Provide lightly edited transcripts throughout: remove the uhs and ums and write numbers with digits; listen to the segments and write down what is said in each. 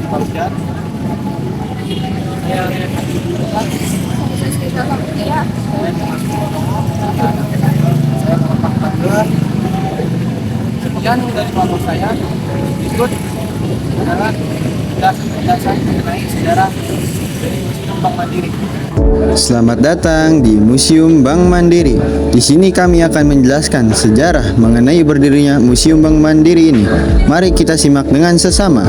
Fauzan. Ya, ya. Saya merupakan kader. Sekian dari kelompok saya. Berikut adalah penjelasan mengenai sejarah dari Museum Bank Mandiri. Selamat datang di Museum Bank Mandiri. Di sini kami akan menjelaskan sejarah mengenai berdirinya Museum Bank Mandiri ini. Mari kita simak dengan sesama.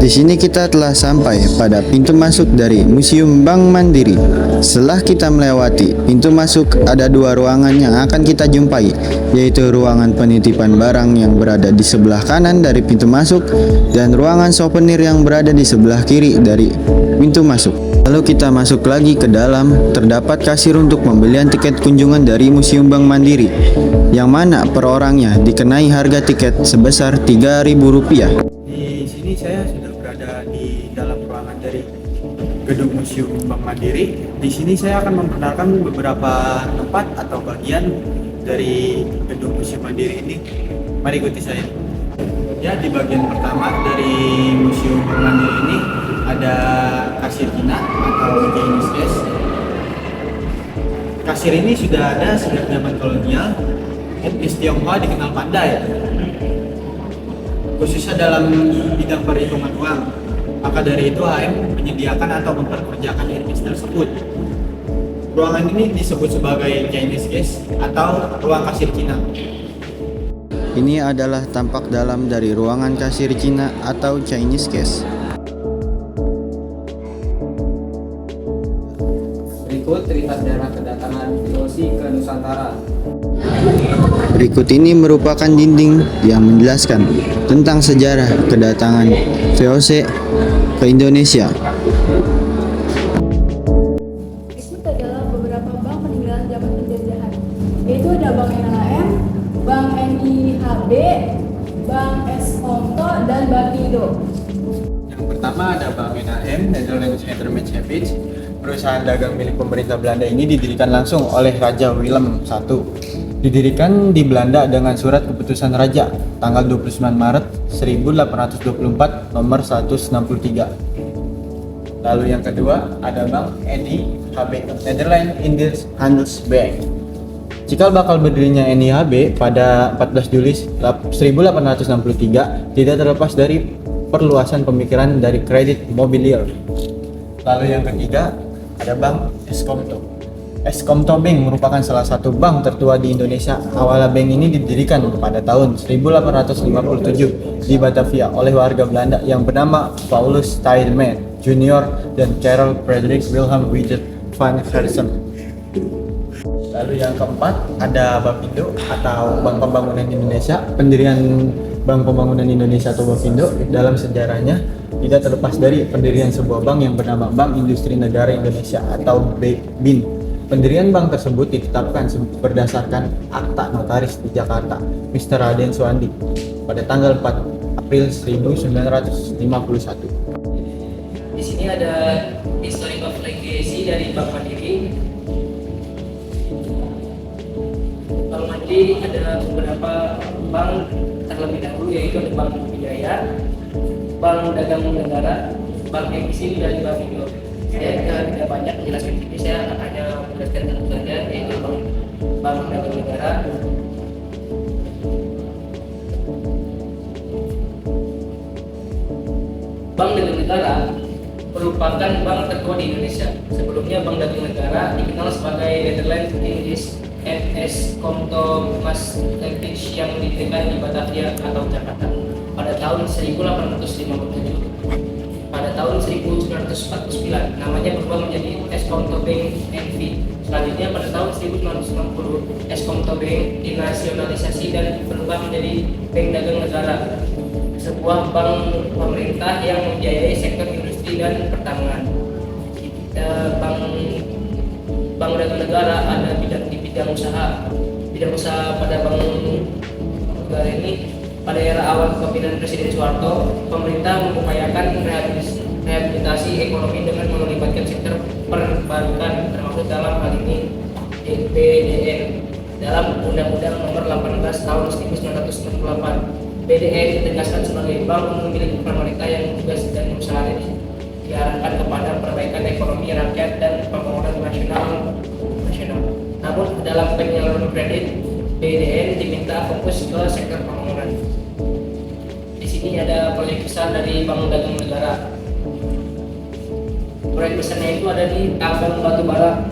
Di sini kita telah sampai pada pintu masuk dari Museum Bank Mandiri. Setelah kita melewati pintu masuk, ada dua ruangan yang akan kita jumpai, yaitu ruangan penitipan barang yang berada di sebelah kanan dari pintu masuk dan ruangan souvenir yang berada di sebelah kiri dari pintu masuk. Lalu kita masuk lagi ke dalam, terdapat kasir untuk pembelian tiket kunjungan dari Museum Bank Mandiri, yang mana per orangnya dikenai harga tiket sebesar Rp3.000. Di sini saya sudah berada di dalam ruangan dari gedung Museum Bank Mandiri. Di sini saya akan memperkenalkan beberapa tempat atau bagian dari gedung Museum Mandiri ini. Mari ikuti saya. Ya, di bagian pertama dari Museum Bank Mandiri ini ada kasir Cina atau Chinese desk. Kasir ini sudah ada sejak zaman kolonial. Etnis Tionghoa dikenal pandai, khususnya dalam bidang perhitungan uang. Maka dari itu HM menyediakan atau memperkerjakan etnis tersebut. Ruangan ini disebut sebagai Chinese desk atau ruang kasir Cina. Ini adalah tampak dalam dari ruangan kasir Cina atau Chinese cash. Berikut cerita sejarah kedatangan VOC ke Nusantara. Berikut ini merupakan dinding yang menjelaskan tentang sejarah kedatangan VOC ke Indonesia. Berikut adalah beberapa bank peninggalan zaman penjajahan, yaitu ada Bank NAM, Bank NIHB, Bank Eskonto, dan Bapindo. Yang pertama ada Bank NAM, Netherlands Nederlandsche. Perusahaan dagang milik pemerintah Belanda ini didirikan langsung oleh Raja Willem I. Didirikan di Belanda dengan surat keputusan Raja tanggal 29 Maret 1824 nomor 163. Lalu yang kedua ada Bank NIHB, Netherlands Handelsbank. Cikal bakal berdirinya NIHB pada 14 Juli 1863 tidak terlepas dari perluasan pemikiran dari kredit mobilier. Lalu yang ketiga ada Bank Eskomto. Eskomto Bank merupakan salah satu bank tertua di Indonesia. Awalnya bank ini didirikan pada tahun 1857 di Batavia oleh warga Belanda yang bernama Paulus Tiedemann Jr. dan Karel Frederik Wilhelm Wigert van Hersen. Lalu yang keempat ada Bapindo atau Bank Pembangunan Indonesia. Pendirian Bank Pembangunan Indonesia atau Bapindo dalam sejarahnya tidak terlepas dari pendirian sebuah bank yang bernama Bank Industri Negara Indonesia atau BIN. Pendirian bank tersebut ditetapkan berdasarkan akta notaris di Jakarta, Mr. Raden Suwandi, pada tanggal 4 April 1951. Di sini ada history of legacy dari Bank Mandiri. Bank Mandiri ada beberapa bank terlebih dahulu, yaitu ada Bank Wijaya, Bank Dagang Negara, Bank Emisi, dan Bank Indo. Saya tidak banyak menjelaskan ini, saya hanya menjelaskan tentu saja, yaitu Bank Dagang Negara. Bank Dagang Negara merupakan bank tertua di Indonesia. Sebelumnya Bank Dagang Negara dikenal sebagai Netherlands Indisch and Eskomto Maastricht yang didirikan di Batavia atau Jakarta pada tahun 1857. Pada tahun 1949 namanya berubah menjadi Eskomto Bank NV. Selanjutnya pada tahun 1960 Eskomto Bank dinasionalisasi dan berubah menjadi Bank Dagang Negara, sebuah bank pemerintah yang membiayai sektor industri dan pertambangan. Bank Dagang Negara ada bidang usaha pada Bank Negara ini. Pada era awal kepemimpinan Presiden Soeharto, pemerintah mengupayakan rehabilitasi ekonomi dengan melibatkan sektor perbankan, termasuk dalam hal ini BDN. Dalam Undang-Undang Nomor 18 Tahun 1968, BDN ditegaskan sebagai bank umum milik pemerintah yang perbaikan ekonomi rakyat dan pembangunan nasional. Namun dalam penyaluran kredit, BDN diminta fokus ke sektor pembangunan. Di sini ada proyek besar dari Bank Dagang Negara. Proyek besarnya itu ada di tambang batubara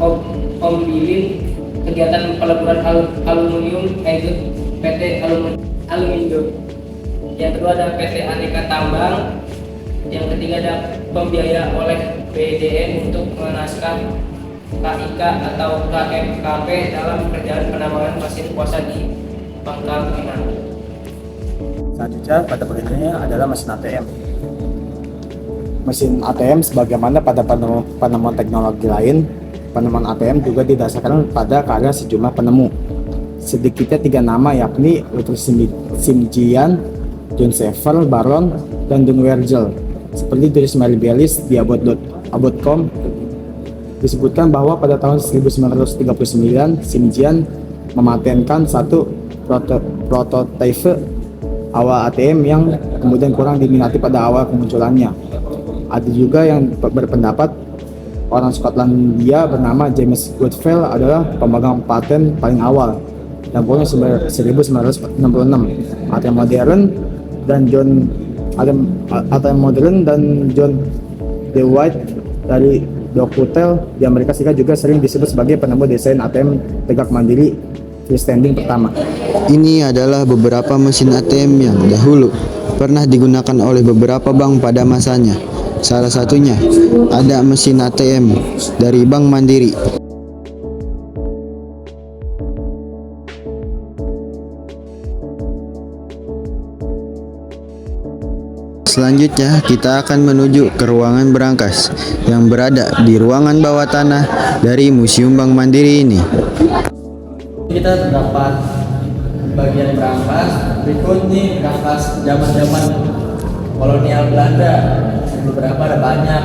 Ombilin, kegiatan peleburan aluminium yaitu PT Alumindo. Yang kedua ada PT Aneka Tambang. Yang ketiga ada pembiayaan oleh BDN untuk mengenaskan KIK atau KMKP dalam pekerjaan penambangan pasir kuasa di Pangkal Pinang. Selanjutnya pada bagian ini adalah mesin ATM. Mesin ATM sebagaimana pada penemuan teknologi lain, penemuan ATM juga didasarkan pada karya sejumlah penemu. Sedikitnya 3 nama yakni Luther Simjian, John Sever Baron, dan Don Wergel. Seperti tulis Mary Bellis di abot.com disebutkan bahwa pada tahun 1939 Simjian mematenkan satu prototipe awal ATM yang kemudian kurang diminati pada awal kemunculannya. Ada juga yang berpendapat orang Skotlandia bernama James Woodville adalah pemegang paten paling awal yang tahun 1966. ATM modern dan John DeWitt dari Docutel di Amerika Serikat juga sering disebut sebagai penemu desain ATM tegak mandiri freestanding pertama. Ini adalah beberapa mesin ATM yang dahulu pernah digunakan oleh beberapa bank pada masanya. Salah satunya ada mesin ATM dari Bank Mandiri. Selanjutnya kita akan menuju ke ruangan berangkas yang berada di ruangan bawah tanah dari Museum Bank Mandiri ini. Kita terdapat bagian berangkas. Berikut nih berangkas zaman-zaman kolonial Belanda. Beberapa ada banyak.